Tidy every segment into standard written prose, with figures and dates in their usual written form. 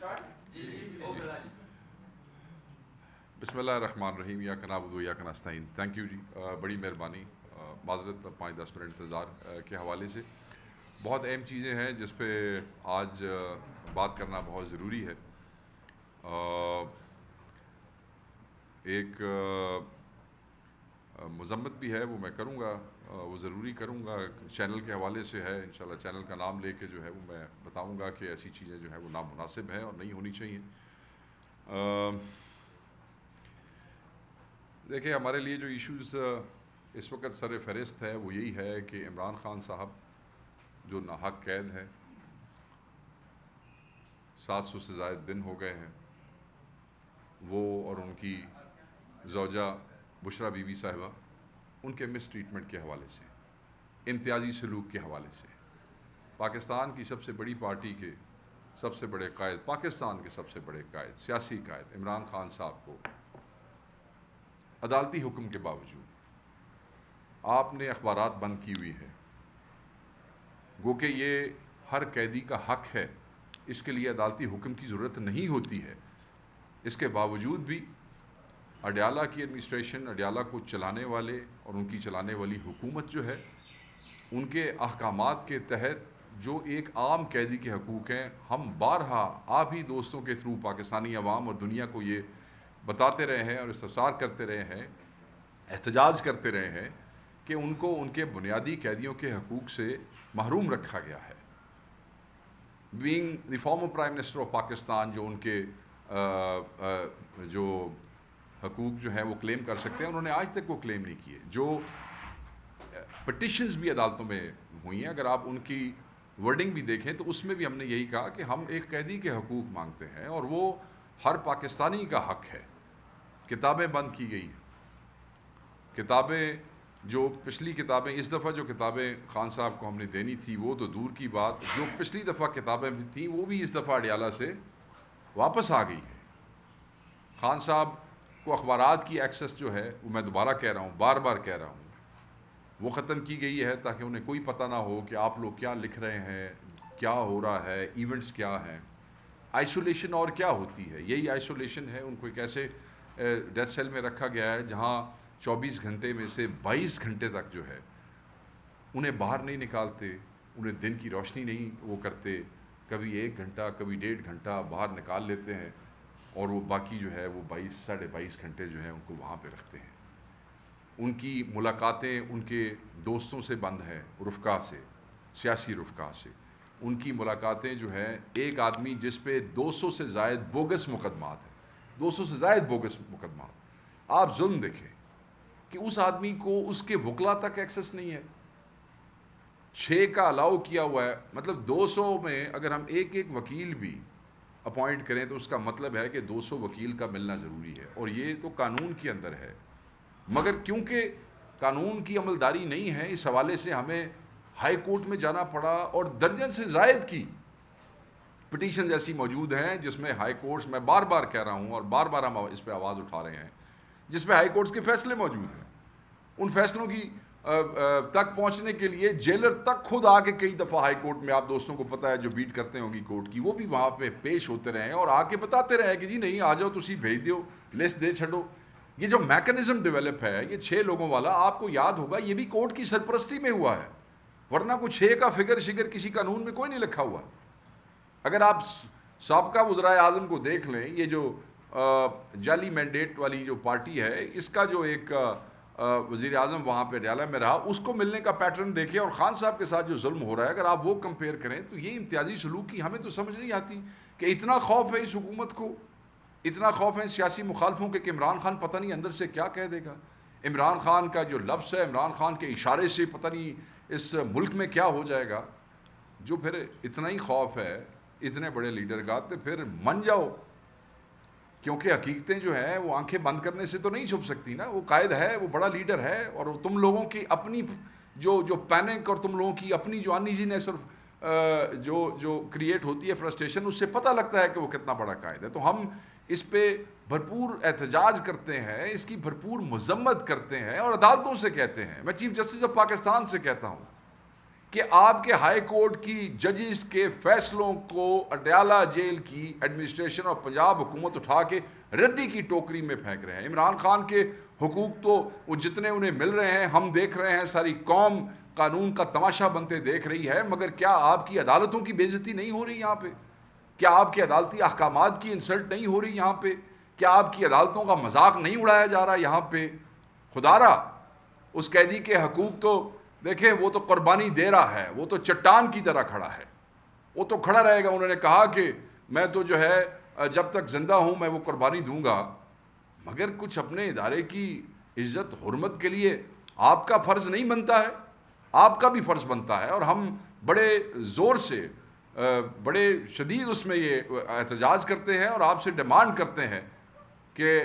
بسم اللہ الرحمن الرحیم، یا نعبد و یاک نستعین۔ تھینک یو جی، بڑی مہربانی، معذرت 5-10 منٹ انتظار کے حوالے سے۔ بہت اہم چیزیں ہیں جس پہ آج بات کرنا بہت ضروری ہے۔ ایک مذمت بھی ہے، وہ میں کروں گا، وہ ضروری کروں گا، چینل کے حوالے سے ہے۔ انشاءاللہ چینل کا نام لے کے جو ہے وہ میں بتاؤں گا کہ ایسی چیزیں جو ہے وہ نامناسب ہیں اور نہیں ہونی چاہیے۔ دیکھیں، ہمارے لیے جو ایشوز اس وقت سر فہرست ہے وہ یہی ہے کہ عمران خان صاحب جو ناحق قید ہے، 700 سے زائد دن ہو گئے ہیں، وہ اور ان کی زوجہ بشرا بی بی صاحبہ، ان کے مس ٹریٹمنٹ کے حوالے سے، امتیازی سلوک کے حوالے سے، پاکستان کی سب سے بڑی پارٹی کے سب سے بڑے قائد، پاکستان کے سب سے بڑے قائد، سیاسی قائد عمران خان صاحب کو عدالتی حکم کے باوجود آپ نے اخبارات بند کی ہوئی ہے، گو کہ یہ ہر قیدی کا حق ہے، اس کے لیے عدالتی حکم کی ضرورت نہیں ہوتی ہے۔ اس کے باوجود بھی اڈیالہ کی ایڈمنسٹریشن، اڈیالہ کو چلانے والے اور ان کی چلانے والی حکومت جو ہے، ان کے احکامات کے تحت جو ایک عام قیدی کے حقوق ہیں، ہم بارہا آپ ہی دوستوں کے تھرو پاکستانی عوام اور دنیا کو یہ بتاتے رہے ہیں اور استفسار کرتے رہے ہیں، احتجاج کرتے رہے ہیں کہ ان کو ان کے بنیادی قیدیوں کے حقوق سے محروم رکھا گیا ہے۔ Being the former prime minister of Pakistan, جو ان کے جو حقوق جو ہیں وہ کلیم کر سکتے ہیں، انہوں نے آج تک وہ کلیم نہیں کیے۔ جو پٹیشنز بھی عدالتوں میں ہوئی ہیں، اگر آپ ان کی ورڈنگ بھی دیکھیں تو اس میں بھی ہم نے یہی کہا کہ ہم ایک قیدی کے حقوق مانگتے ہیں اور وہ ہر پاکستانی کا حق ہے۔ کتابیں بند کی گئی ہیں، کتابیں جو پچھلی کتابیں، اس دفعہ جو کتابیں خان صاحب کو ہم نے دینی تھی وہ تو دور کی بات، جو پچھلی دفعہ کتابیں بھی تھیں وہ بھی اس دفعہ اڈیالہ سے واپس آ گئی ہے۔ خان صاحب کو اخبارات کی ایکسس جو ہے وہ میں دوبارہ کہہ رہا ہوں، بار بار کہہ رہا ہوں، وہ ختم کی گئی ہے تاکہ انہیں کوئی پتہ نہ ہو کہ آپ لوگ کیا لکھ رہے ہیں، کیا ہو رہا ہے، ایونٹس کیا ہیں۔ آئسولیشن اور کیا ہوتی ہے؟ یہی آئسولیشن ہے۔ ان کو ایک ایسے ڈیتھ سیل میں رکھا گیا ہے جہاں 24 گھنٹے میں سے 22 گھنٹے تک جو ہے انہیں باہر نہیں نکالتے، انہیں دن کی روشنی نہیں وہ کرتے، کبھی 1 گھنٹہ کبھی 1.5 گھنٹہ باہر نکال لیتے ہیں اور وہ باقی جو ہے وہ 22-22.5 گھنٹے جو ہیں ان کو وہاں پہ رکھتے ہیں۔ ان کی ملاقاتیں ان کے دوستوں سے بند ہیں، رفقا سے، سیاسی رفقا سے۔ ان کی ملاقاتیں جو ہیں، ایک آدمی جس پہ 200 سے زائد بوگس مقدمات ہیں، 200 سے زائد بوگس مقدمات، آپ ظلم دیکھیں کہ اس آدمی کو اس کے وکلا تک ایکسس نہیں ہے۔ 6 کا الاؤ کیا ہوا ہے، مطلب 200 میں اگر ہم ایک وکیل بھی اپوائنٹ کریں تو اس کا مطلب ہے کہ 200 وکیل کا ملنا ضروری ہے، اور یہ تو قانون کے اندر ہے۔ مگر کیونکہ قانون کی عملداری نہیں ہے، اس حوالے سے ہمیں ہائی کورٹ میں جانا پڑا، اور درجن سے زائد کی پٹیشنز ایسی موجود ہیں جس میں ہائی کورٹس، میں بار بار کہہ رہا ہوں اور بار بار ہم اس پہ آواز اٹھا رہے ہیں، جس پہ ہائی کورٹس کے فیصلے موجود ہیں۔ ان فیصلوں کی تک پہنچنے کے لیے جیلر تک خود آ کے کئی دفعہ ہائی کورٹ میں، آپ دوستوں کو پتہ ہے جو بیٹ کرتے ہوں گی کورٹ کی، وہ بھی وہاں پہ پیش ہوتے رہے ہیں اور آ کے بتاتے رہے کہ جی نہیں آ جاؤ، تسی بھیج دیو، لسٹ دے چھڈو۔ یہ جو میکنزم ڈیولپ ہے، یہ 6 لوگوں والا، آپ کو یاد ہوگا یہ بھی کورٹ کی سرپرستی میں ہوا ہے، ورنہ کوئی 6 کا فگر شگر کسی قانون میں کوئی نہیں لکھا ہوا۔ اگر آپ سابقہ وزرائے اعظم کو دیکھ لیں، یہ جو جعلی مینڈیٹ والی جو پارٹی ہے، اس کا جو ایک وزیر اعظم وہاں پہ اڈیالہ میں رہا، اس کو ملنے کا پیٹرن دیکھیں، اور خان صاحب کے ساتھ جو ظلم ہو رہا ہے اگر آپ وہ کمپیئر کریں تو یہ امتیازی سلوک کی ہمیں تو سمجھ نہیں آتی کہ اتنا خوف ہے اس حکومت کو، اتنا خوف ہے سیاسی مخالفوں کے کہ عمران خان پتہ نہیں اندر سے کیا کہہ دے گا۔ عمران خان کا جو لفظ ہے، عمران خان کے اشارے سے پتہ نہیں اس ملک میں کیا ہو جائے گا۔ جو پھر اتنا ہی خوف ہے اتنے بڑے لیڈر کا، تو پھر من جاؤ، کیونکہ حقیقتیں جو ہیں وہ آنکھیں بند کرنے سے تو نہیں چھپ سکتی نا۔ وہ قائد ہے، وہ بڑا لیڈر ہے، اور تم لوگوں کی اپنی جو پینک اور تم لوگوں کی اپنی جو انیزینس اور جو کریٹ ہوتی ہے فرسٹریشن، اس سے پتہ لگتا ہے کہ وہ کتنا بڑا قائد ہے۔ تو ہم اس پہ بھرپور احتجاج کرتے ہیں، اس کی بھرپور مذمت کرتے ہیں اور عدالتوں سے کہتے ہیں۔ میں چیف جسٹس آف پاکستان سے کہتا ہوں کہ آپ کے ہائی کورٹ کی ججز کے فیصلوں کو اڈیالہ جیل کی ایڈمنسٹریشن اور پنجاب حکومت اٹھا کے ردی کی ٹوکری میں پھینک رہے ہیں. عمران خان کے حقوق تو وہ جتنے انہیں مل رہے ہیں ہم دیکھ رہے ہیں, ساری قوم قانون کا تماشا بنتے دیکھ رہی ہے, مگر کیا آپ کی عدالتوں کی بے عزتی نہیں ہو رہی یہاں پہ؟ کیا آپ کے عدالتی احکامات کی انسلٹ نہیں ہو رہی یہاں پہ؟ کیا آپ کی عدالتوں کا مذاق نہیں اڑایا جا رہا یہاں پہ؟ خدا را اس قیدی کے حقوق تو دیکھیں, وہ تو قربانی دے رہا ہے, وہ تو چٹان کی طرح کھڑا ہے, وہ تو کھڑا رہے گا. انہوں نے کہا کہ میں تو جو ہے جب تک زندہ ہوں میں وہ قربانی دوں گا, مگر کچھ اپنے ادارے کی عزت حرمت کے لیے آپ کا فرض نہیں بنتا ہے؟ آپ کا بھی فرض بنتا ہے. اور ہم بڑے زور سے بڑے شدید اس میں یہ احتجاج کرتے ہیں اور آپ سے ڈیمانڈ کرتے ہیں کہ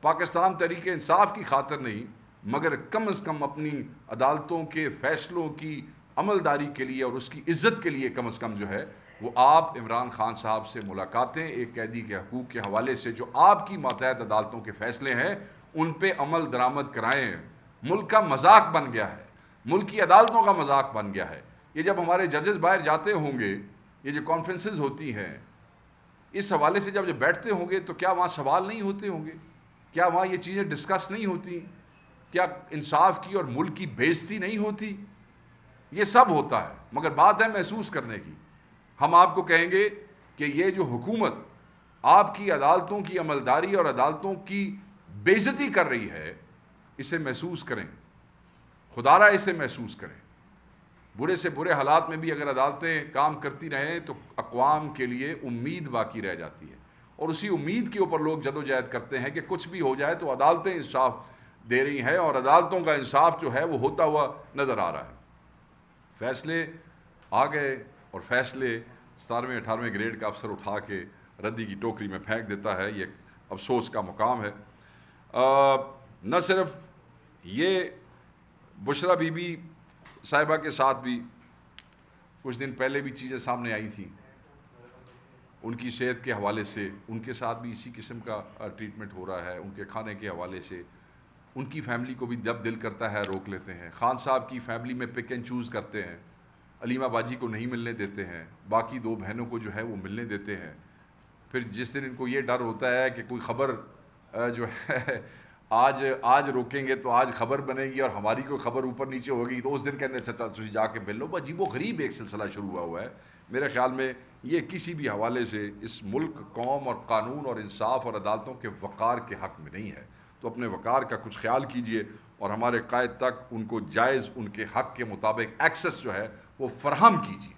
پاکستان تحریک انصاف کی خاطر نہیں مگر کم از کم اپنی عدالتوں کے فیصلوں کی عملداری کے لیے اور اس کی عزت کے لیے کم از کم جو ہے وہ آپ عمران خان صاحب سے ملاقاتیں ایک قیدی کے حقوق کے حوالے سے جو آپ کی ماتحت عدالتوں کے فیصلے ہیں ان پہ عمل درآمد کرائیں. ملک کا مذاق بن گیا ہے, ملک کی عدالتوں کا مذاق بن گیا ہے. یہ جب ہمارے ججز باہر جاتے ہوں گے, یہ جو کانفرنسز ہوتی ہیں اس حوالے سے جب بیٹھتے ہوں گے تو کیا وہاں سوال نہیں ہوتے ہوں گے؟ کیا وہاں یہ چیزیں ڈسکس نہیں ہوتی؟ کیا انصاف کی اور ملک کی بے عزتی نہیں ہوتی؟ یہ سب ہوتا ہے, مگر بات ہے محسوس کرنے کی. ہم آپ کو کہیں گے کہ یہ جو حکومت آپ کی عدالتوں کی عملداری اور عدالتوں کی بے عزتی کر رہی ہے اسے محسوس کریں, خدا را اسے محسوس کریں. برے سے برے حالات میں بھی اگر عدالتیں کام کرتی رہیں تو اقوام کے لیے امید باقی رہ جاتی ہے, اور اسی امید کے اوپر لوگ جدوجہد کرتے ہیں کہ کچھ بھی ہو جائے تو عدالتیں انصاف دے رہی ہیں, اور عدالتوں کا انصاف جو ہے وہ ہوتا ہوا نظر آ رہا ہے. فیصلے آ گئے اور فیصلے 17ویں 18ویں گریڈ کا افسر اٹھا کے ردی کی ٹوکری میں پھینک دیتا ہے. یہ افسوس کا مقام ہے. نہ صرف یہ, بشرا بی بی صاحبہ کے ساتھ بھی کچھ دن پہلے بھی چیزیں سامنے آئی تھیں ان کی صحت کے حوالے سے, ان کے ساتھ بھی اسی قسم کا ٹریٹمنٹ ہو رہا ہے. ان کے کھانے کے حوالے سے ان کی فیملی کو بھی جب دل کرتا ہے روک لیتے ہیں. خان صاحب کی فیملی میں پک اینڈ چوز کرتے ہیں, علیمہ باجی کو نہیں ملنے دیتے ہیں, باقی 2 بہنوں کو جو ہے وہ ملنے دیتے ہیں. پھر جس دن ان کو یہ ڈر ہوتا ہے کہ کوئی خبر جو ہے آج روکیں گے تو آج خبر بنے گی اور ہماری کوئی خبر اوپر نیچے ہوگی, تو اس دن کہتے ہیں اچھا تجھے جا کے مل لو. عجیب و غریب ایک سلسلہ شروع ہوا ہے. میرے خیال میں یہ کسی بھی حوالے سے اس ملک, قوم اور قانون اور انصاف اور عدالتوں کے وقار کے حق میں نہیں ہے. تو اپنے وقار کا کچھ خیال کیجئے اور ہمارے قائد تک ان کو جائز ان کے حق کے مطابق ایکسس جو ہے وہ فراہم کیجئے.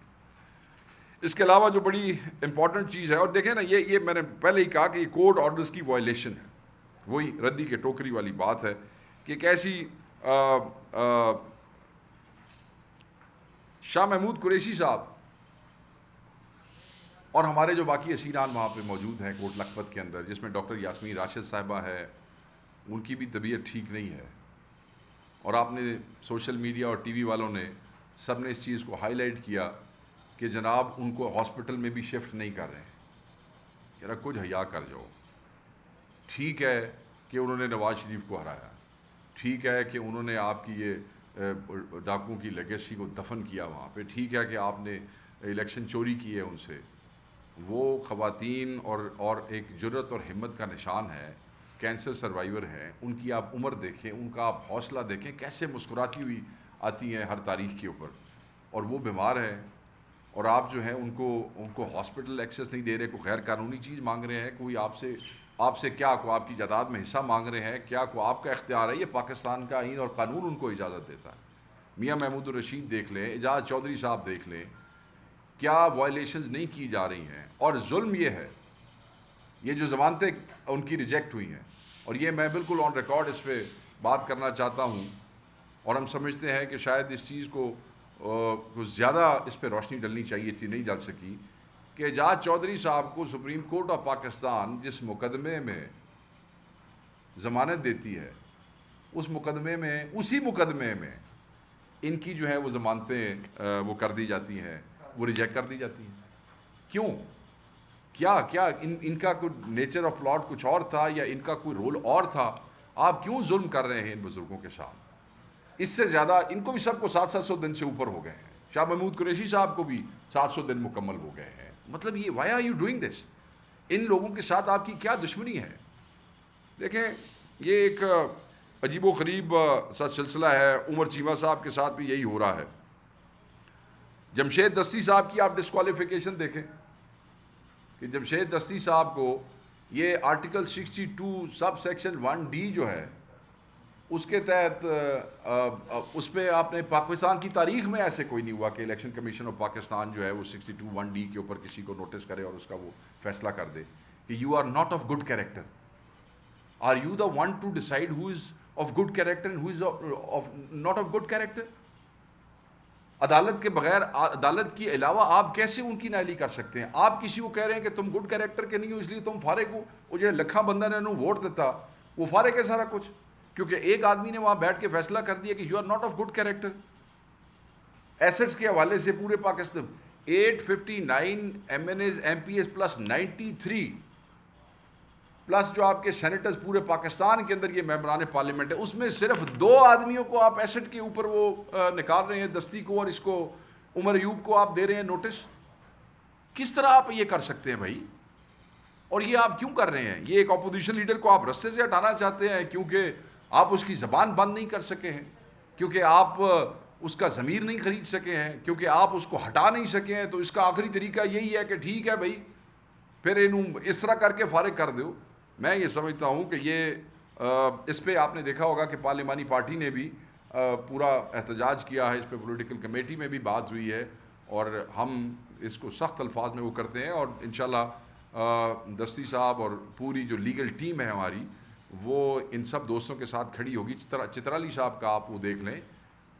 اس کے علاوہ جو بڑی امپورٹنٹ چیز ہے, اور دیکھیں نا یہ میں نے پہلے ہی کہا کہ یہ کورٹ آرڈرز کی وائلیشن ہے, وہی ردی کے ٹوکری والی بات ہے کہ کیسی شاہ محمود قریشی صاحب اور ہمارے جو باقی اسیران وہاں پہ موجود ہیں کوٹ لکھپت کے اندر, جس میں ڈاکٹر یاسمین راشد صاحبہ ہے, ان کی بھی طبیعت ٹھیک نہیں ہے. اور آپ نے سوشل میڈیا اور ٹی وی والوں نے سب نے اس چیز کو ہائی لائٹ کیا کہ جناب ان کو ہاسپٹل میں بھی شفٹ نہیں کر رہے ہیں. ذرا کچھ حیا کر جاؤ. ٹھیک ہے کہ انہوں نے نواز شریف کو ہرایا, ٹھیک ہے کہ انہوں نے آپ کی یہ ڈاکوؤں کی لیگیسی کو دفن کیا وہاں پہ, ٹھیک ہے کہ آپ نے الیکشن چوری کی ہے ان سے. وہ خواتین اور ایک جرت اور ہمت کا نشان ہے, کینسر سروائیور ہیں, ان کی آپ عمر دیکھیں, ان کا آپ حوصلہ دیکھیں, کیسے مسکراتی ہوئی آتی ہیں ہر تاریخ کے اوپر, اور وہ بیمار ہیں اور آپ جو ہیں ان کو ہاسپٹل ایکسیس نہیں دے رہے, کوئی غیر قانونی چیز مانگ رہے ہیں, کوئی آپ سے کیا کو آپ کی جائیداد میں حصہ مانگ رہے ہیں, کیا کو آپ کا اختیار ہے؟ یہ پاکستان کا آئین اور قانون ان کو اجازت دیتا ہے. میاں محمود الرشید دیکھ لیں, اعجاز چودھری صاحب دیکھ لیں, کیا وائلیشنز نہیں کی جا رہی ہیں. اور ظلم یہ ہے, یہ جو ضمانتیں ان کی ریجیکٹ ہوئی ہیں, اور یہ میں بالکل آن ریکارڈ اس پہ بات کرنا چاہتا ہوں, اور ہم سمجھتے ہیں کہ شاید اس چیز کو زیادہ اس پہ روشنی ڈلنی چاہیے تھی, نہیں ڈل سکی, کہ اعجاز چودھری صاحب کو سپریم کورٹ آف پاکستان جس مقدمے میں ضمانت دیتی ہے, اسی مقدمے میں ان کی جو ہے وہ ضمانتیں وہ کر دی جاتی ہیں, وہ ریجیکٹ کر دی جاتی ہیں. کیوں؟ کیا ان کا کوئی نیچر آف پلاٹ کچھ اور تھا یا ان کا کوئی رول اور تھا؟ آپ کیوں ظلم کر رہے ہیں ان بزرگوں کے ساتھ؟ اس سے زیادہ ان کو بھی سب کو 700 دن سے اوپر ہو گئے ہیں. شاہ محمود قریشی صاحب کو بھی 700 دن مکمل ہو گئے ہیں. مطلب یہ why are you doing this? ان لوگوں کے ساتھ آپ کی کیا دشمنی ہے؟ دیکھیں یہ ایک عجیب و غریب سا سلسلہ ہے. عمر چیمہ صاحب کے ساتھ بھی یہی ہو رہا ہے. جمشید دستی صاحب کی آپ ڈسکوالیفیکیشن دیکھیں کہ جمشید دستی صاحب کو یہ آرٹیکل 62 سب سیکشن 1D جو ہے اس کے تحت اس پہ آپ نے پاکستان کی تاریخ میں ایسے کوئی نہیں ہوا کہ الیکشن کمیشن آف پاکستان جو ہے وہ 62 1D کے اوپر کسی کو نوٹس کرے اور اس کا وہ فیصلہ کر دے کہ you are not of good character. Are you the one to decide who is of good character and who is not of good character? عدالت کے بغیر، عدالت کے علاوہ آپ کیسے ان کی نائلی کر سکتے ہیں؟ آپ کسی کو کہہ رہے ہیں کہ تم گڈ کیریکٹر کے نہیں ہو اس لیے تم فارغ ہو. وہ جو لکھاں بندہ نے انہوں ووٹ دیتا وہ فارغ ہے سارا کچھ، کیونکہ ایک آدمی نے وہاں بیٹھ کے فیصلہ کر دیا کہ you are not of good character. Assets کے حوالے سے پورے Pakistan 859 MNAs MPs plus 93 plus جو آپ کے سینیٹرز پورے پاکستان کے اندر یہ ممبران پارلیمنٹ ہے، اس میں صرف 2 آدمیوں کو آپ ایسٹ کے اوپر وہ نکال رہے ہیں، دستی کو اور اس کو عمر ایوب کو آپ دے رہے ہیں نوٹس. کس طرح آپ یہ کر سکتے ہیں بھائی؟ اور یہ آپ کیوں کر رہے ہیں؟ یہ ایک اپوزیشن لیڈر کو آپ رستے سے ہٹانا چاہتے ہیں کیونکہ آپ اس کی زبان بند نہیں کر سکے ہیں، کیونکہ آپ اس کا ضمیر نہیں خرید سکے ہیں، کیونکہ آپ اس کو ہٹا نہیں سکے ہیں. تو اس کا آخری طریقہ یہی ہے کہ ٹھیک ہے بھائی پھر انہوں اس طرح کر کے فارغ کر دو. میں یہ سمجھتا ہوں کہ یہ اس پہ آپ نے دیکھا ہوگا کہ پارلیمانی پارٹی نے بھی پورا احتجاج کیا ہے، اس پہ پولیٹیکل کمیٹی میں بھی بات ہوئی ہے اور ہم اس کو سخت الفاظ میں وہ کرتے ہیں. اور انشاءاللہ دستی صاحب اور پوری جو لیگل ٹیم ہے ہماری وہ ان سب دوستوں کے ساتھ کھڑی ہوگی. چترالی صاحب کا آپ وہ دیکھ لیں.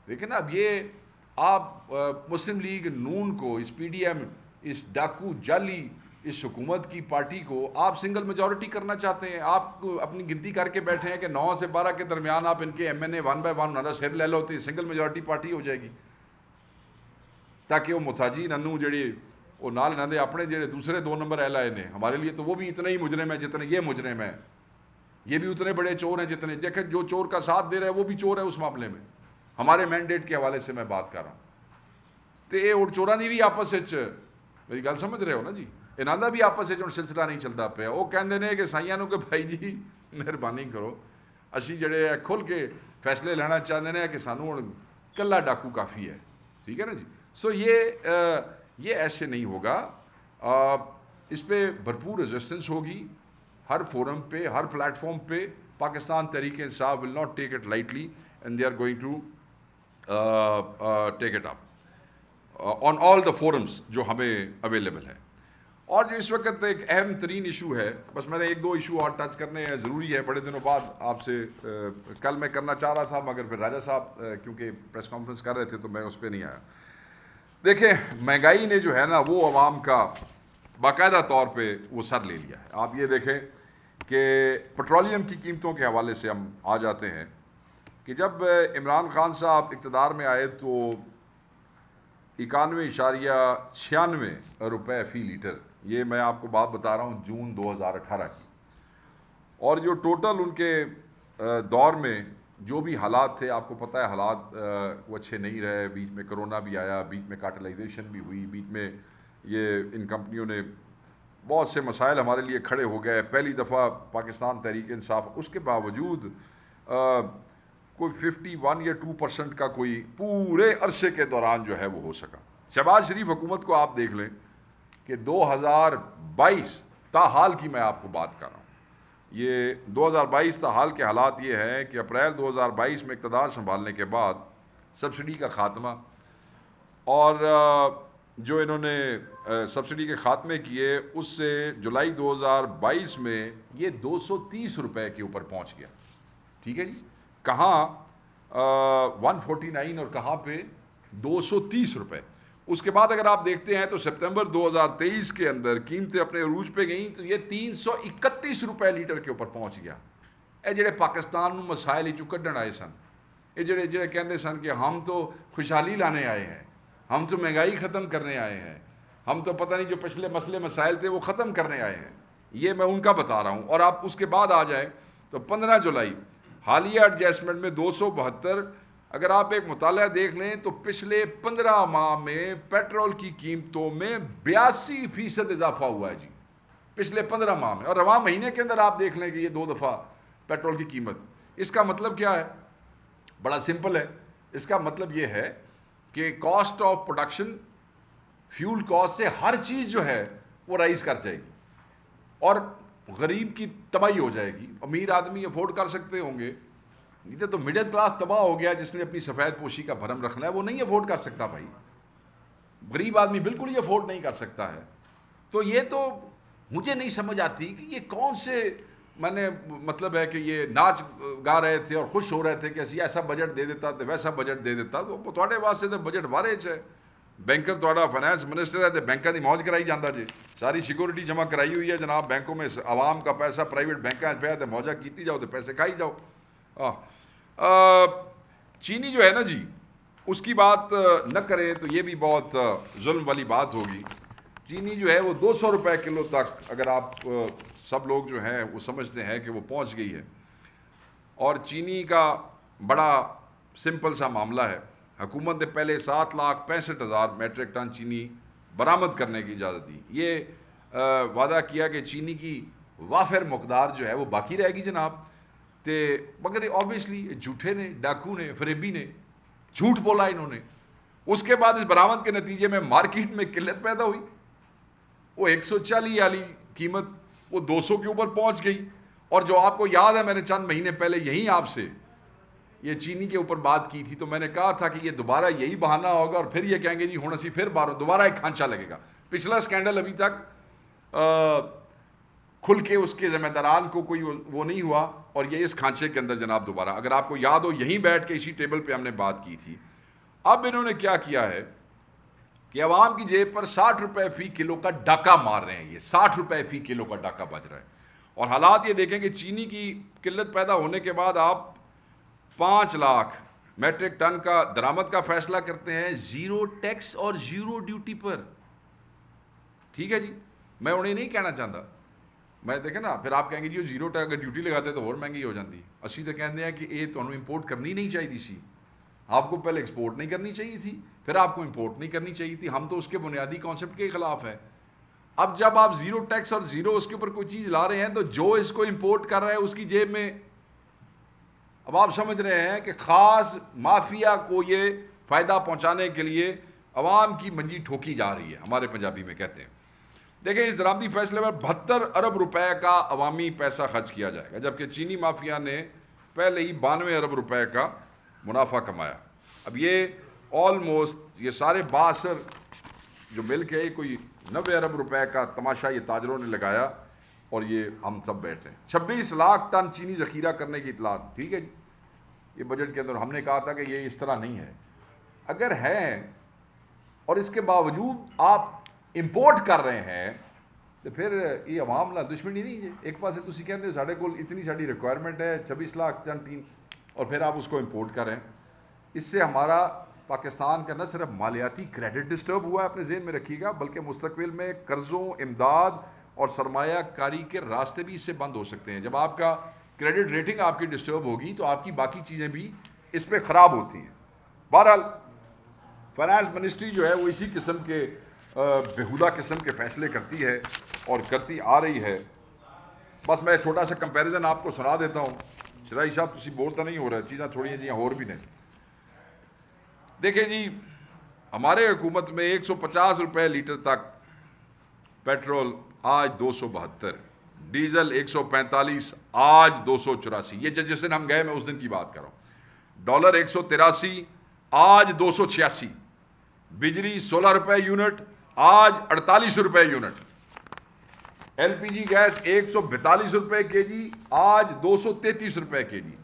لیکن اب یہ آپ مسلم لیگ نون کو، اس پی ڈی ایم، اس ڈاکو جعلی اس حکومت کی پارٹی کو آپ سنگل میجورٹی کرنا چاہتے ہیں. آپ اپنی گنتی کر کے بیٹھے ہیں کہ 9 سے 12 کے درمیان آپ ان کے ایم این اے 1 بائی 1 انہوں سر لے لو تو سنگل میجورٹی پارٹی ہو جائے گی، تاکہ وہ محتاجی ننو جڑے وہ نال نہ دے اپنے جڑے دوسرے 2 نمبر اہل آئے نے ہمارے لیے تو وہ بھی اتنے ہی مجرم ہیں جتنے یہ مجرم ہیں. یہ بھی اتنے بڑے چور ہیں جتنے، دیکھیں جو چور کا ساتھ دے رہا ہے وہ بھی چور ہے اس معاملے میں. ہمارے مینڈیٹ کے حوالے سے میں بات کر رہا ہوں. تو یہ اور چوراں دی بھی آپس میری گل سمجھ رہے ہو نا جی؟ انہاں دا بھی آپس سلسلہ نہیں چلتا پیا. وہ کہندے نے کہ سائیاں نو کہ بھائی جی مہربانی کرو اسی جڑے کھل کے فیصلے لینا چاہتے ہیں کہ سانو ہن کلا ڈاکو کافی ہے. ٹھیک ہے نا جی؟ سو یہ ایسے نہیں ہوگا. اس پہ بھرپور ریزسٹنس ہوگی ہر فورم پہ، ہر پلیٹ فارم پہ. Pakistan Tehreek Insaf will not take it lightly and they are going to take it up on all the forums جو ہمیں اویلیبل ہے. اور جو اس وقت ایک اہم ترین ایشو ہے، بس میں نے 1-2 ایشو اور ٹچ کرنے ہیں، ضروری ہے. بڑے دنوں بعد آپ سے کل میں کرنا چاہ رہا تھا مگر پھر راجہ صاحب کیونکہ پریس کانفرنس کر رہے تھے تو میں اس پہ نہیں آیا. دیکھیں مہنگائی نے جو ہے نا وہ عوام کا باقاعدہ طور پہ وہ سر لے لیا ہے. آپ یہ دیکھیں کہ پٹرولیم کی قیمتوں کے حوالے سے ہم آ جاتے ہیں کہ جب عمران خان صاحب اقتدار میں آئے تو 91.96 روپے فی لیٹر، یہ میں آپ کو بات بتا رہا ہوں جون 2018 کی. اور جو ٹوٹل ان کے دور میں جو بھی حالات تھے، آپ کو پتہ ہے حالات وہ اچھے نہیں رہے. بیچ میں کرونا بھی آیا، بیچ میں کارٹلائزیشن بھی ہوئی، بیچ میں یہ ان کمپنیوں نے بہت سے مسائل ہمارے لیے کھڑے ہو گئے. پہلی دفعہ پاکستان تحریک انصاف اس کے باوجود کوئی 51 یا 2% کا کوئی پورے عرصے کے دوران جو ہے وہ ہو سکا. شہباز شریف حکومت کو آپ دیکھ لیں کہ 2022 تاحال کی میں آپ کو بات کر رہا ہوں، یہ 2022 تاحال کے حالات یہ ہیں کہ اپریل 2022 میں اقتدار سنبھالنے کے بعد سبسڈی کا خاتمہ، اور جو انہوں نے سبسڈی کے خاتمے کیے اس سے جولائی 2022 میں یہ 230 روپے کے اوپر پہنچ گیا. ٹھیک ہے جی؟ کہاں 149 اور کہاں پہ 230 روپے. اس کے بعد اگر آپ دیکھتے ہیں تو سپتمبر 2023 کے اندر قیمتیں اپنے عروج پہ گئیں تو یہ 331 روپے لیٹر کے اوپر پہنچ گیا. اے جڑے پاکستان میں مسائل ہی کڈن آئے سن، یہ جڑے کہندے سن کہ ہم تو خوشحالی لانے آئے ہیں، ہم تو مہنگائی ختم کرنے آئے ہیں، ہم تو پتہ نہیں جو پچھلے مسائل تھے وہ ختم کرنے آئے ہیں، یہ میں ان کا بتا رہا ہوں. اور آپ اس کے بعد آ جائیں تو 15 جولائی حالیہ ایڈجسٹمنٹ میں 272 اگر آپ ایک مطالعہ دیکھ لیں تو پچھلے 15 ماہ میں پیٹرول کی قیمتوں میں 82% اضافہ ہوا ہے جی، پچھلے 15 ماہ میں. اور رواں مہینے کے اندر آپ دیکھ لیں کہ یہ 2 دفعہ پیٹرول کی قیمت. اس کا مطلب کیا ہے؟ بڑا سمپل ہے. اس کا مطلب یہ ہے کہ cost of production, fuel cost سے ہر چیز جو ہے وہ رائز کر جائے گی اور غریب کی تباہی ہو جائے گی. امیر آدمی افورڈ کر سکتے ہوں گے، نہیں تو مڈل کلاس تباہ ہو گیا جس نے اپنی سفید پوشی کا بھرم رکھنا ہے، وہ نہیں افورڈ کر سکتا بھائی. غریب آدمی بالکل ہی افورڈ نہیں کر سکتا ہے. تو یہ تو مجھے نہیں سمجھ آتی کہ یہ کون سے میں نے مطلب ہے کہ یہ ناچ گا رہے تھے اور خوش ہو رہے تھے کہ اسی ایسا بجٹ دے دیتا تو ویسا بجٹ دے دیتا. تو تھوڑے واسطے تو بجٹ وارے ہے. بینکر تھوڑا فائنانس منسٹر ہے تو بینکاں دی موج کرائی جاندہ جی، ساری سیکورٹی جمع کرائی ہوئی ہے جناب بینکوں میں، عوام کا پیسہ پرائیویٹ بینکاں پہ ہے تو موجہ کیتی جاؤ تو پیسے کھائی جاؤ. چینی جو ہے نا جی، اس کی بات نہ کریں تو یہ بھی بہت ظلم والی بات ہوگی. چینی جو ہے وہ 200 روپے کلو تک اگر آپ سب لوگ جو ہیں وہ سمجھتے ہیں کہ وہ پہنچ گئی ہے. اور چینی کا بڑا سمپل سا معاملہ ہے. حکومت نے پہلے 7,65,000 میٹرک ٹن چینی برآمد کرنے کی اجازت دی. یہ وعدہ کیا کہ چینی کی وافر مقدار جو ہے وہ باقی رہے گی جناب. مگر آبویسلی جھوٹے نے، ڈاکو نے، فریبی نے جھوٹ بولا انہوں نے. اس کے بعد اس برآمد کے نتیجے میں مارکیٹ میں قلت پیدا ہوئی. وہ 140 والی قیمت وہ 200 کے اوپر پہنچ گئی. اور جو آپ کو یاد ہے میں نے چند مہینے پہلے یہیں آپ سے یہ چینی کے اوپر بات کی تھی تو میں نے کہا تھا کہ یہ دوبارہ یہی بہانہ ہوگا اور پھر یہ کہیں گے جی ہوں اسی پھر دوبارہ ایک کھانچا لگے گا. پچھلا سکینڈل ابھی تک کھل کے اس کے ذمہ داران کو کوئی وہ نہیں ہوا اور یہ اس کھانچے کے اندر جناب دوبارہ اگر آپ کو یاد ہو یہیں بیٹھ کے اسی ٹیبل پہ ہم نے بات کی تھی. اب انہوں نے کیا کیا ہے کہ عوام کی جیب پر 60 روپے فی کلو کا ڈاکہ مار رہے ہیں. یہ 60 روپے فی کلو کا ڈاکہ بج رہا ہے. اور حالات یہ دیکھیں کہ چینی کی قلت پیدا ہونے کے بعد آپ 5 لاکھ میٹرک ٹن کا درآمد کا فیصلہ کرتے ہیں زیرو ٹیکس اور زیرو ڈیوٹی پر. ٹھیک ہے جی، میں انہیں نہیں کہنا چاہتا. میں دیکھیں نا پھر آپ کہیں گے جی زیرو ٹیکس اگر ڈیوٹی لگاتے تو اور مہنگی ہو جاتی. اسی تو کہتے ہیں کہ یہ تو امپورٹ کرنی نہیں چاہیے سی. آپ کو پہلے ایکسپورٹ نہیں کرنی چاہیے تھی، پھر آپ کو امپورٹ نہیں کرنی چاہیے تھی. ہم تو اس کے بنیادی کانسیپٹ کے خلاف ہیں. اب جب آپ زیرو ٹیکس اور زیرو اس کے اوپر کوئی چیز لا رہے ہیں تو جو اس کو امپورٹ کر رہا ہے اس کی جیب میں اب آپ سمجھ رہے ہیں کہ خاص مافیا کو یہ فائدہ پہنچانے کے لیے عوام کی منجی ٹھوکی جا رہی ہے، ہمارے پنجابی میں کہتے ہیں. دیکھیں اس درآمدی فیصلے پر 72 ارب روپے کا عوامی پیسہ خرچ کیا جائے گا جبکہ چینی مافیا نے پہلے ہی 92 ارب روپے کا منافع کمایا. اب یہ آلموسٹ یہ سارے باثر جو مل کے کوئی 90 ارب روپے کا تماشا یہ تاجروں نے لگایا اور یہ ہم سب بیٹھے ہیں. 26 لاکھ ٹن چینی ذخیرہ کرنے کی اطلاع. ٹھیک ہے جی، یہ بجٹ کے اندر ہم نے کہا تھا کہ یہ اس طرح نہیں ہے. اگر ہے اور اس کے باوجود آپ امپورٹ کر رہے ہیں تو پھر یہ عوام لا دشمنی نہیں ہے. ایک پاسے تسی کہتے ہیں ساڑھے کول اتنی ساری ریکوائرمنٹ ہے 26 لاکھ ٹن تین اور پھر آپ اس کو امپورٹ کر رہے ہیں. اس سے ہمارا پاکستان کا نہ صرف مالیاتی کریڈٹ ڈسٹرب ہوا ہے، اپنے ذہن میں رکھیے گا، بلکہ مستقبل میں قرضوں، امداد اور سرمایہ کاری کے راستے بھی اس سے بند ہو سکتے ہیں. جب آپ کا کریڈٹ ریٹنگ آپ کی ڈسٹرب ہوگی تو آپ کی باقی چیزیں بھی اس پہ خراب ہوتی ہیں. بہرحال فائنانس منسٹری جو ہے وہ اسی قسم کے بےہودہ قسم کے فیصلے کرتی ہے اور کرتی آ رہی ہے. بس میں چھوٹا سا کمپیریزن آپ کو سنا دیتا ہوں. شرائی صاحب تسی بور تو نہیں ہو رہا، چیزاں تھوڑی جہاں اور بھی نہیں. دیکھیں جی ہمارے حکومت میں 150 روپے لیٹر تک پیٹرول آج 272، ڈیزل 145 آج 284. یہ جس دن ہم گئے میں اس دن کی بات کر رہا ہوں. ڈالر 183 آج 286. بجلی 16 روپے یونٹ آج 48 روپے unit. L P G gas 142 روپے کے جی آج 233 روپے کے جی.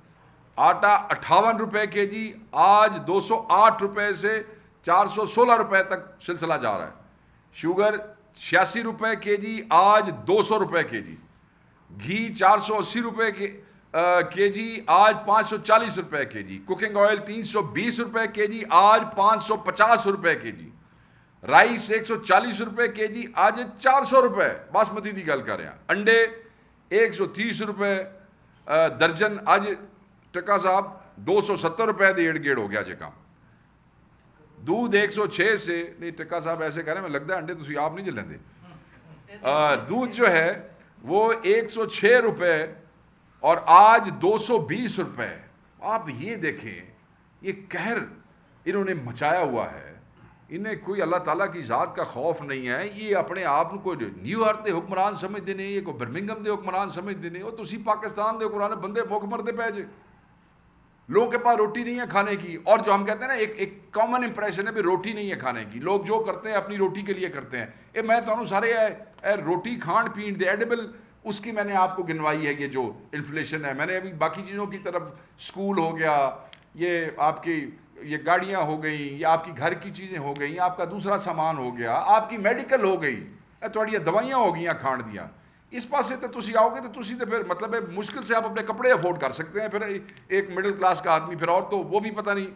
آٹا 58 روپے کے جی آج 208 روپے سے 416 روپے تک سلسلہ جا رہا ہے. شوگر 86 روپے کے جی آج 200 روپے کے جی. گھی 480 روپے کے جی آج 540 روپے کے جی. کوکنگ آئل 320 روپے کے جی آج 550 روپے کے جی. رائس 140 روپے کے جی آج 400 روپے باسمتی دی گل کر رہے ہیں. انڈے 130 روپے درجن. آج ٹکا صاحب 270 دے ایڑ گیڑ ہو گیا جے کام. دودھ 106 سے نہیں ٹکا صاحب ایسے کہہ رہے ہیں, میں لگتا ہے انڈے تسی آپ نہیں جلیں دے. دودھ جو ہے وہ 106 روپے اور آج 220 روپے. آپ یہ دیکھیں یہ قہر انہوں نے مچایا ہوا ہے. انہیں کوئی اللہ تعالیٰ کی ذات کا خوف نہیں ہے. یہ اپنے آپ کوئی نیو یارک دے حکمران سمجھتے نہیں, یہ کوئی برمنگم دے حکمران سمجھتے نہیں. وہ تسی پاکستان دے حکمران بندے بھوک مرتے پے جے. لوگوں کے پاس روٹی نہیں ہے کھانے کی. اور جو ہم کہتے ہیں نا ایک کامن امپریشن ہے بھی روٹی نہیں ہے کھانے کی. لوگ جو کرتے ہیں اپنی روٹی کے لیے کرتے ہیں. میں تو سارے روٹی کھان پین دے ایڈیبل اس کی میں نے آپ کو گنوائی ہے. یہ جو انفلیشن ہے میں نے ابھی باقی چیزوں کی طرف, سکول ہو گیا, یہ آپ کی یہ گاڑیاں ہو گئیں, یا آپ کی گھر کی چیزیں ہو گئیں, آپ کا دوسرا سامان ہو گیا, آپ کی میڈیکل ہو گئی, تھوڑی دوائیاں ہو گئیں کھان دیا. اس پاسے تو تسی آؤ گے تو تسی تو پھر مطلب ہے مشکل سے آپ اپنے کپڑے افورڈ کر سکتے ہیں. پھر ایک مڈل کلاس کا آدمی پھر اور تو وہ بھی پتہ نہیں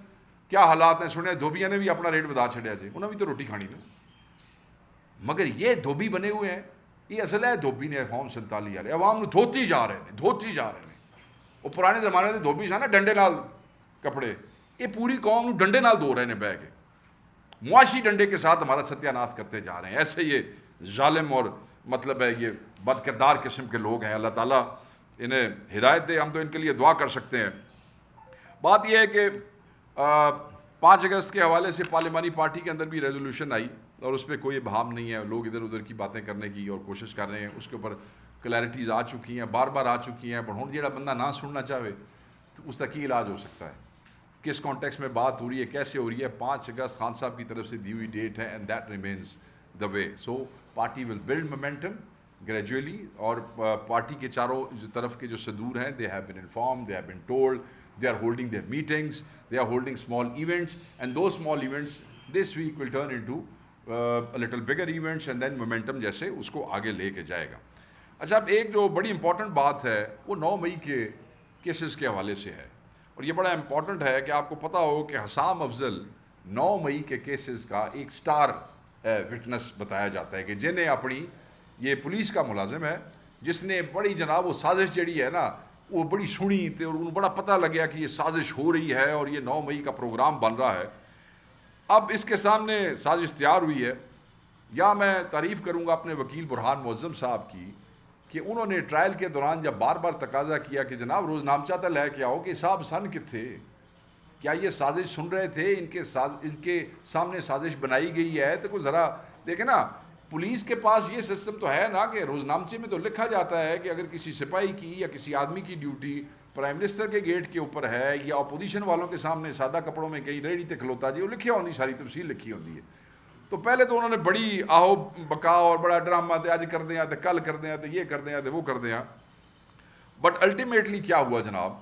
کیا حالات ہیں. سنے دھوبیاں نے بھی اپنا ریٹ بتا چھڑیا جی, انہوں نے بھی تو روٹی کھانی نا. مگر یہ دھوبی بنے ہوئے ہیں. یہ اصل ہے دھوبی نے قوم 47 والے عوام نے دھوتی جا رہے ہیں, دھوتی جا رہے ہیں. وہ پرانے زمانے سے دھوبی سا نا ڈنڈے نال کپڑے, یہ پوری قوم نو ڈنڈے نال دھو رہے ہیں بہ کے. معاشی ڈنڈے کے ساتھ ہمارا ستیہ ناش کرتے جا رہے ہیں. ایسے یہ ظالم اور مطلب ہے یہ بد کردار قسم کے لوگ ہیں. اللہ تعالیٰ انہیں ہدایت دے. ہم تو ان کے لیے دعا کر سکتے ہیں. بات یہ ہے کہ 5 اگست کے حوالے سے پارلیمانی پارٹی کے اندر بھی ریزولوشن آئی اور اس پہ کوئی ابہام نہیں ہے. لوگ ادھر ادھر کی باتیں کرنے کی اور کوشش کر رہے ہیں. اس کے اوپر کلیئرٹیز آ چکی ہیں, بار بار آ چکی ہیں. پر ہوں جہاں بندہ نہ سننا چاہے تو اس کا کی علاج ہو سکتا ہے, کس کانٹیکس میں بات ہو رہی ہے, کیسے ہو رہی ہے. 5 اگست خان صاحب کی طرف سے دی ہوئی ڈیٹ ہے and that remains the way. So party will build momentum gradually. اور پارٹی کے چاروں طرف کے جو صدور ہیں they have been inform, they have been told, they are holding their meetings, they are holding small events, and those small events this week will turn into a little bigger events and then momentum جیسے اس کو آگے لے کے جائے گا. اچھا اب ایک جو بڑی امپورٹنٹ بات ہے وہ 9 مئی کے کیسز کے حوالے سے ہے. اور یہ بڑا امپورٹنٹ ہے کہ آپ کو پتہ ہو کہ حسام افضل 9 مئی کے کیسز کا ایک سٹار وٹنس بتایا جاتا ہے کہ جنہیں اپنی یہ پولیس کا ملازم ہے جس نے بڑی جناب وہ سازش جڑی ہے نا وہ بڑی سنی تھی اور انہوں بڑا پتہ لگیا کہ یہ سازش ہو رہی ہے اور یہ 9 مئی کا پروگرام بن رہا ہے. اب اس کے سامنے سازش تیار ہوئی ہے. یا میں تعریف کروں گا اپنے وکیل برہان معظم صاحب کی کہ انہوں نے ٹرائل کے دوران جب بار بار تقاضا کیا کہ جناب روز نامچہ تو لے کے آؤ کہ صاحب سن کتنے, کیا یہ سازش سن رہے تھے, ان کے سامنے سازش بنائی گئی ہے. تو کوئی ذرا دیکھیں نا, پولیس کے پاس یہ سسٹم تو ہے نا کہ روزنامچے میں تو لکھا جاتا ہے کہ اگر کسی سپاہی کی یا کسی آدمی کی ڈیوٹی پرائم منسٹر کے گیٹ کے اوپر ہے یا اپوزیشن والوں کے سامنے سادہ کپڑوں میں کہیں ریڑھی تے کھلوتا جی, وہ لکھی ہوتی ساری تفصیل لکھی ہوتی ہے. تو پہلے تو انہوں نے بڑی آہو بکا اور بڑا ڈرامہ تے اج کر دیں تے کل کر دیں تے یہ کر دیں تے وہ کر دیں. بٹ الٹیمیٹلی کیا ہوا جناب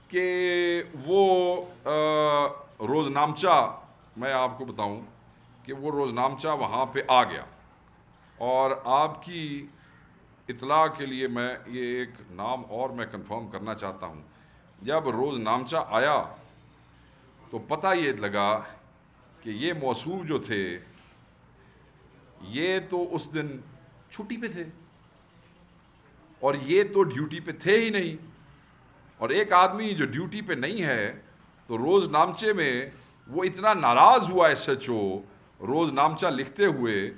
کہ وہ روزنامچہ, میں آپ کو بتاؤں کہ وہ روزنامچہ وہاں پہ آ گیا. اور آپ کی اطلاع کے لیے میں یہ ایک نام اور میں کنفرم کرنا چاہتا ہوں. جب روز نامچہ آیا تو پتہ یہ لگا کہ یہ موصوف جو تھے یہ تو اس دن چھٹی پہ تھے اور یہ تو ڈیوٹی پہ تھے ہی نہیں. اور ایک آدمی جو ڈیوٹی پہ نہیں ہے تو روز نامچے میں وہ اتنا ناراض ہوا ایس ایچ او روز نامچہ لکھتے ہوئے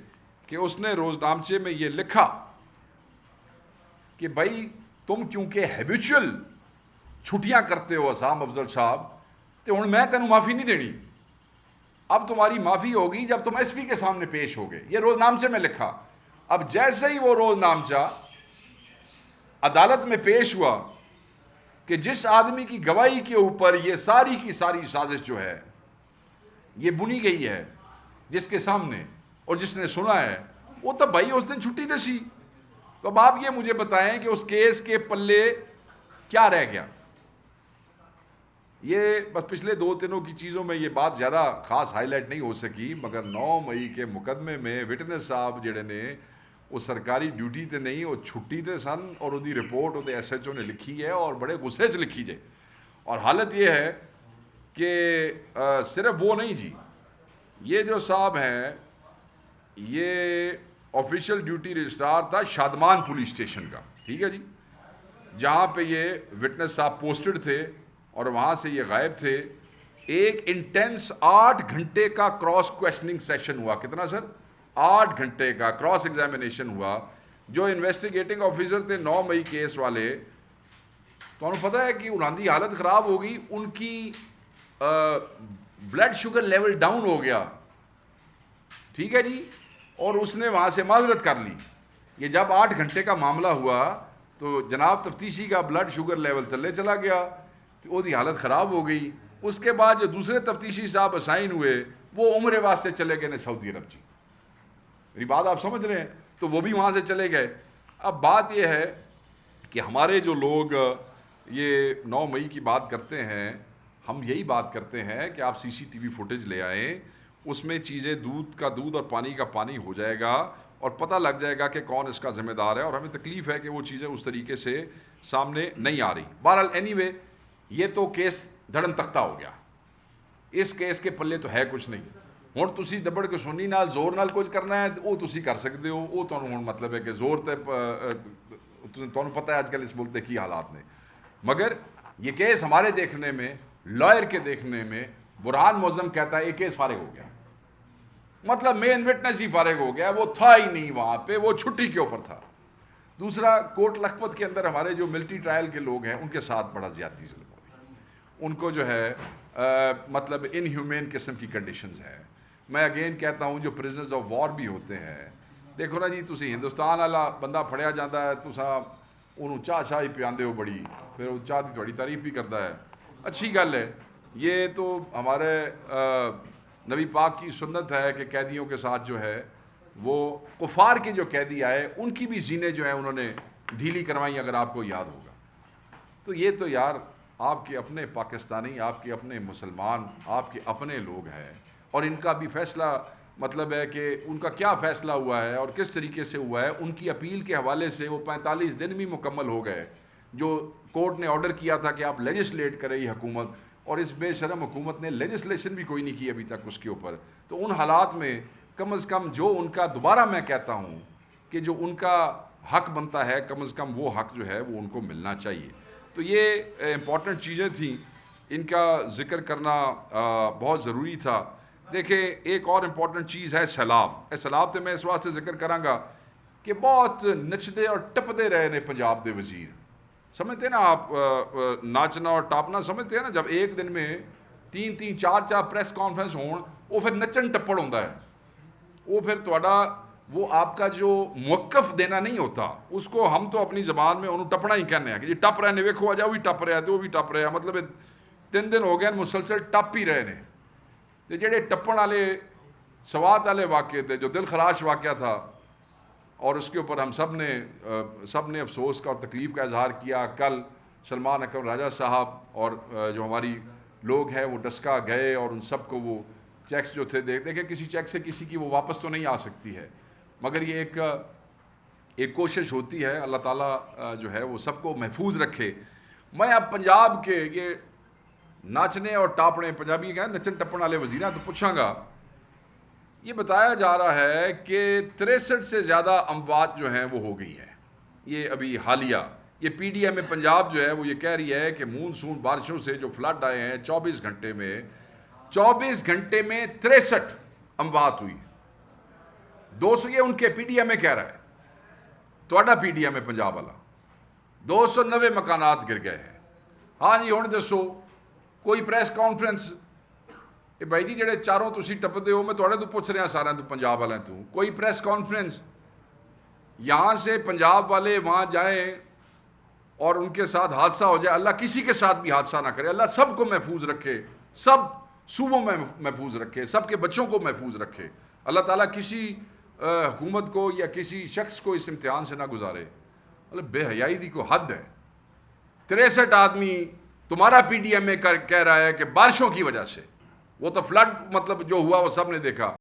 کہ اس نے روز نامچے میں یہ لکھا کہ بھائی تم کیونکہ ہیبیچول چھٹیاں کرتے ہو حسام افضل صاحب, تو ہوں میں تینوں معافی نہیں دینی. اب تمہاری معافی ہوگی جب تم ایس پی کے سامنے پیش ہوگے. یہ روز نامچے میں لکھا. اب جیسے ہی وہ روز نامچہ عدالت میں پیش ہوا کہ جس آدمی کی گواہی کے اوپر یہ ساری کی ساری سازش جو ہے یہ بنی گئی ہے, جس کے سامنے اور جس نے سنا ہے, وہ تو بھائی اس دن چھٹی تھی سی. تو اب آپ یہ مجھے بتائیں کہ اس کیس کے پلے کیا رہ گیا. یہ بس پچھلے 2 کی چیزوں میں یہ بات زیادہ خاص ہائی لائٹ نہیں ہو سکی, مگر 9 مئی کے مقدمے میں وٹنس صاحب جڑے نے وہ سرکاری ڈیوٹی تے نہیں, وہ چھٹی تے سن اور وہ رپورٹ وہ ایس ایچ او نے لکھی ہے اور بڑے غصے چ لکھی جائے. اور حالت یہ ہے کہ صرف وہ نہیں جی, یہ جو صاحب ہیں یہ آفیشیل ڈیوٹی رجسٹرار تھا شادمان پولیس اسٹیشن کا, ٹھیک ہے جی, جہاں پہ یہ وٹنس صاحب پوسٹڈ تھے. اور وہاں سے یہ غائب تھے. ایک انٹینس 8 گھنٹے کا کراس کویشچننگ سیشن ہوا. کتنا سر؟ 8 گھنٹے کا کراس ایگزامینیشن ہوا. جو انویسٹیگیٹنگ آفیسر تھے 9 مئی کیس والے, تو انہوں پتہ ہے کہ انہوں کی حالت خراب ہو گئی, ان کی بلڈ شوگر لیول ڈاؤن ہو گیا, ٹھیک ہے جی, اور اس نے وہاں سے معذرت کر لی. یہ جب 8 گھنٹے کا معاملہ ہوا تو جناب تفتیشی کا بلڈ شوگر لیول تلے چلا گیا, تو وہ دی حالت خراب ہو گئی. اس کے بعد جو دوسرے تفتیشی صاحب اسائن ہوئے وہ عمرے واسطے چلے گئے سعودی عرب. جی میری بات آپ سمجھ رہے ہیں؟ تو وہ بھی وہاں سے چلے گئے. اب بات یہ ہے کہ ہمارے جو لوگ یہ 9 مئی کی بات کرتے ہیں, ہم یہی بات کرتے ہیں کہ آپ CCTV فوٹیج لے آئیں, اس میں چیزیں دودھ کا دودھ اور پانی کا پانی ہو جائے گا اور پتہ لگ جائے گا کہ کون اس کا ذمہ دار ہے. اور ہمیں تکلیف ہے کہ وہ چیزیں اس طریقے سے سامنے نہیں آ رہی. بہرحال اینی وے, یہ تو کیس دھڑن تختہ ہو گیا. اس کیس کے پلے تو ہے کچھ نہیں. ہوں تسی دبڑ کے سنی نال زور نال کچھ کرنا ہے وہ تسی کر سکتے ہو, وہ تمہیں ہوں مطلب ہے کہ زور تے تمہیں پتہ ہے آج کل اس ملک کے کی حالات نے. مگر یہ کیس ہمارے دیکھنے میں, لائر کے دیکھنے میں, برہان معظم کہتا ہے یہ کیس فارغ ہو گیا. مطلب مین وٹنس ہی فارغ ہو گیا, وہ تھا ہی نہیں وہاں پہ, وہ چھٹی کے اوپر تھا. دوسرا, کوٹ لکھپت کے اندر ہمارے جو ملٹری ٹرائل کے لوگ ہیں ان کے ساتھ بڑا زیادتی ظلم ہو رہی ہے. ان کو جو ہے مطلب ان ہیومین قسم کی کنڈیشنز ہیں. میں اگین کہتا ہوں جو پرزنرز آف وار بھی ہوتے ہیں, دیکھو نا جی, تسی ہندوستان والا بندہ پھڑیا جاتا ہے, تسا انہوں چاہ ہی پیاندے ہو بڑی, پھر وہ چاہ کی تھوڑی تعریف بھی کرتا ہے, اچھی گل ہے. یہ تو ہمارے نبی پاک کی سنت ہے کہ قیدیوں کے ساتھ جو ہے وہ کفار کے جو قیدی آئے ان کی بھی زینے جو ہیں انہوں نے ڈھیلی کروائیں, اگر آپ کو یاد ہوگا. تو یہ تو یار آپ کے اپنے پاکستانی, آپ کے اپنے مسلمان, آپ کے اپنے لوگ ہیں, اور ان کا بھی فیصلہ مطلب ہے کہ ان کا کیا فیصلہ ہوا ہے اور کس طریقے سے ہوا ہے. ان کی اپیل کے حوالے سے وہ 45 دن بھی مکمل ہو گئے جو کورٹ نے آرڈر کیا تھا کہ آپ لیجسلیٹ کریں یہ حکومت, اور اس بے شرم حکومت نے لیجسلیشن بھی کوئی نہیں کی ابھی تک اس کے اوپر. تو ان حالات میں کم از کم جو ان کا, دوبارہ میں کہتا ہوں کہ جو ان کا حق بنتا ہے, کم از کم وہ حق جو ہے وہ ان کو ملنا چاہیے. تو یہ امپورٹنٹ چیزیں تھیں, ان کا ذکر کرنا بہت ضروری تھا. دیکھیں ایک اور امپورٹنٹ چیز ہے سیلاب. سیلاب تو میں اس واسطے ذکر کراں گا کہ بہت نچدے اور ٹپدے رہے نے پنجاب دے وزیر. سمجھتے نا آپ ناچنا اور ٹاپنا سمجھتے ہیں نا, جب ایک دن میں 3 4 پریس کانفرنس ہون, وہ پھر نچن ٹپڑ ہوتا ہے. وہ پھر تھوڑا وہ آپ کا جو موقف دینا نہیں ہوتا, اس کو ہم تو اپنی زبان میں انہوں ٹپنا ہی کہنے ہیں کہ جی ٹپ رہے نے, ویکھو آ جا, وہ بھی ٹپ رہا ہے تو وہ بھی ٹپ رہا ہے. مطلب 3 دن ہو گئے مسلسل ٹپ ہی رہے نے. تو جڑے ٹپن والے سوات والے واقعے تھے جو دل خراش واقعہ تھا, اور اس کے اوپر ہم سب نے افسوس کا اور تکلیف کا اظہار کیا. کل سلمان اکرم راجہ صاحب اور جو ہماری لوگ ہیں وہ ڈسکا گئے, اور ان سب کو وہ چیکس جو تھے, دیکھیں کسی چیک سے کسی کی وہ واپس تو نہیں آ سکتی ہے, مگر یہ ایک کوشش ہوتی ہے. اللہ تعالیٰ جو ہے وہ سب کو محفوظ رکھے. میں اب پنجاب کے یہ ناچنے اور ٹاپنے, پنجابی کہیں نچن ٹپن والے وزیراں تو پوچھاں گا. یہ بتایا جا رہا ہے کہ 63 سے زیادہ اموات جو ہیں وہ ہو گئی ہیں. یہ ابھی حالیہ یہ PDM پنجاب جو ہے وہ یہ کہہ رہی ہے کہ مونسون بارشوں سے جو فلڈ آئے ہیں 24 گھنٹے میں 63 اموات ہوئی. 200 یہ ان کے PDM کہہ رہا ہے, تھوڑا PDM پنجاب والا 290 مکانات گر گئے ہیں. ہاں جی ہوں دسو کوئی پریس کانفرنس, بھائی جی جڑے چاروں تسی ٹپدے ہو, میں تھوڑے تو پوچھ رہا ہاں سارے تو پنجاب والے تو, کوئی پریس کانفرنس یہاں سے پنجاب والے وہاں جائیں اور ان کے ساتھ حادثہ ہو جائے. اللہ کسی کے ساتھ بھی حادثہ نہ کرے, اللہ سب کو محفوظ رکھے, سب صوبوں میں محفوظ رکھے, سب کے بچوں کو محفوظ رکھے. اللہ تعالیٰ کسی حکومت کو یا کسی شخص کو اس امتحان سے نہ گزارے. مطلب بے حیائی دی کو حد ہے. 63 آدمی تمہارا PDM کہہ رہا ہے کہ بارشوں کی وجہ سے, وہ تو فلڈ مطلب جو ہوا وہ سب نے دیکھا.